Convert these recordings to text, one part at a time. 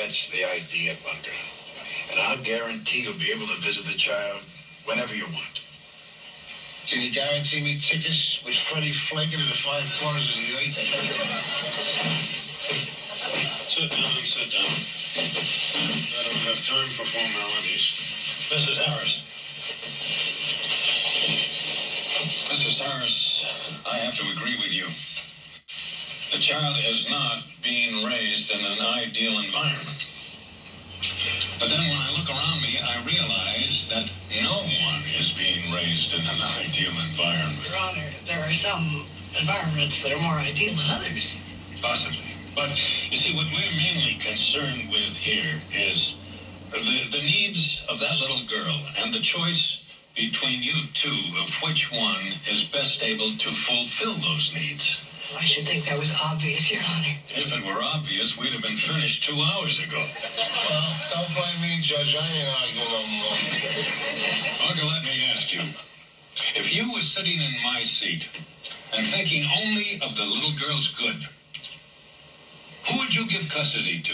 That's the idea, Bunker. And I'll guarantee you'll be able to visit the child whenever you want. Can you guarantee me tickets with Freddie Flaking to the 5 corners of the earth? Sit down, sit down. I don't have time for formalities. Mrs. Harris. Mrs. Harris, I have to agree with you. The child is not being raised in an ideal environment. But then when I look around me, I realize that no one is being raised in an ideal environment. Your Honor, there are some environments that are more ideal than others. Possibly. But, you see, what we're mainly concerned with here is the needs of that little girl and the choice between you two of which one is best able to fulfill those needs. I should think that was obvious, Your Honor. If it were obvious, we'd have been finished 2 hours ago. Well, don't blame me, Judge. I ain't arguing no more. Uncle, let me ask you. If you were sitting in my seat and thinking only of the little girl's good, who would you give custody to?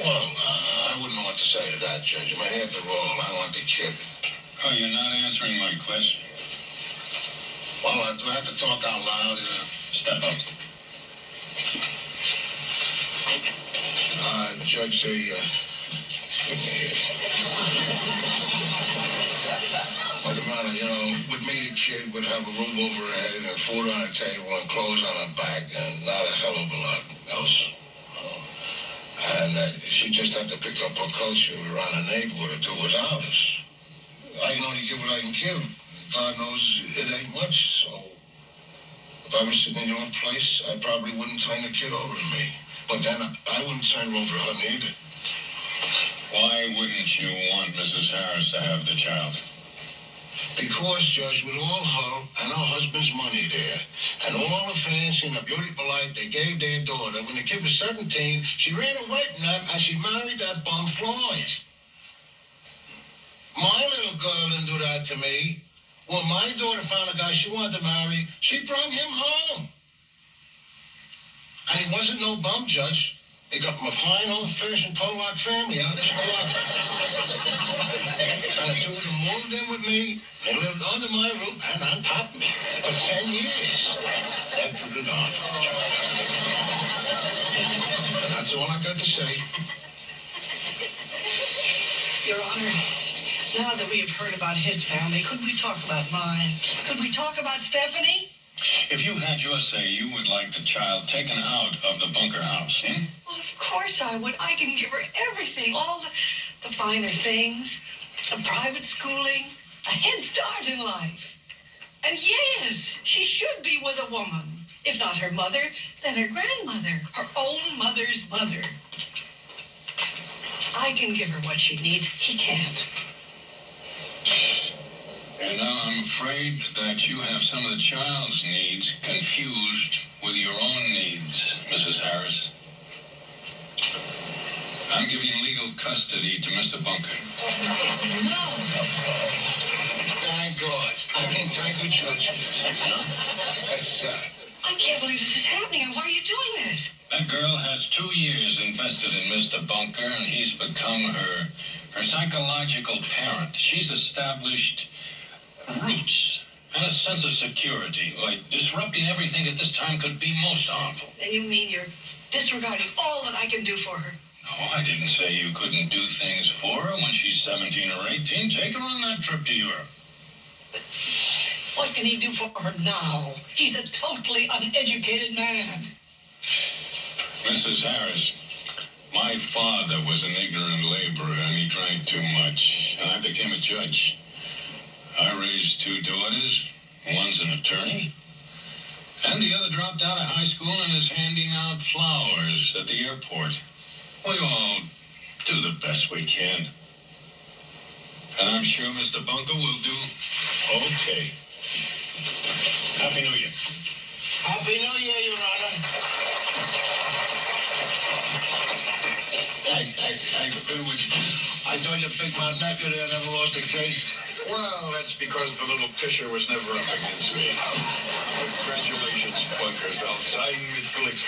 Well, I wouldn't know what to say to that, Judge. I mean, after all, I want the kid. Oh, you're not answering my question. Well, do I have to talk out loud? Step up. Judge, you know, with me, the kid would have a roof over her head and food on the table and clothes on her back and not a hell of a lot else. And she just had to pick up her culture around the neighborhood to do without us. I can only give what I can give. God knows it ain't much, so if I was sitting in your place, I probably wouldn't turn the kid over to me. But then I wouldn't turn her over to her neither. Why wouldn't you want Mrs. Harris to have the child? Because, Judge, with all her and her husband's money there, and all the fancy and the beautiful life they gave their daughter, when the kid was 17, she ran away from them and she married that bum Floyd. My little girl didn't do that to me. When my daughter found a guy she wanted to marry, she brought him home. And he wasn't no bum, Judge. He got from a fine old-fashioned Polak family out of Chicago. And the two of them moved in with me. They lived under my roof and on top of me for 10 years. That put it on. And that's all I got to say. Your Honor, now that we have heard about his family, could we talk about mine? Could we talk about Stephanie? If you had your say, you would like the child taken out of the bunker house, hmm? Well, of course I would. I can give her everything, all the finer things, the private schooling, a head start in life. And yes, she should be with a woman. If not her mother, then her grandmother, her own mother's mother. I can give her what she needs. He can't. And now I'm afraid that you have some of the child's needs confused with your own needs, Mrs. Harris. I'm giving legal custody to Mr. Bunker. No. Thank God. Thank you, Judge. That's, I can't believe this is happening. And why are you doing this? That girl has 2 years invested in Mr. Bunker, and he's become her psychological parent. She's established roots and a sense of security. Like, disrupting everything at this time could be most harmful. And you mean you're disregarding all that I can do for her? No, I didn't say you couldn't do things for her when she's 17 or 18. Take her on that trip to Europe. But what can he do for her now? He's a totally uneducated man. Mrs. Harris, my father was an ignorant laborer and he drank too much, and I became a judge. I raised 2 daughters. One's an attorney, and the other dropped out of high school and is handing out flowers at the airport. We all do the best we can. And I'm sure Mr. Bunker will do okay. Happy New Year. Happy New Year, Your Honor. I've been with you. I thought your big mouth nephew there never lost a case. Well, that's because the little pisher was never up against me. Congratulations, Bunkers. I'll sign mit Glück.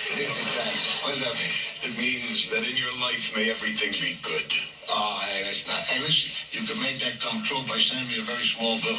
What does that mean? It means that in your life may everything be good. Oh, hey, that's not... Hey, listen, you can make that come true by sending me a very small bill.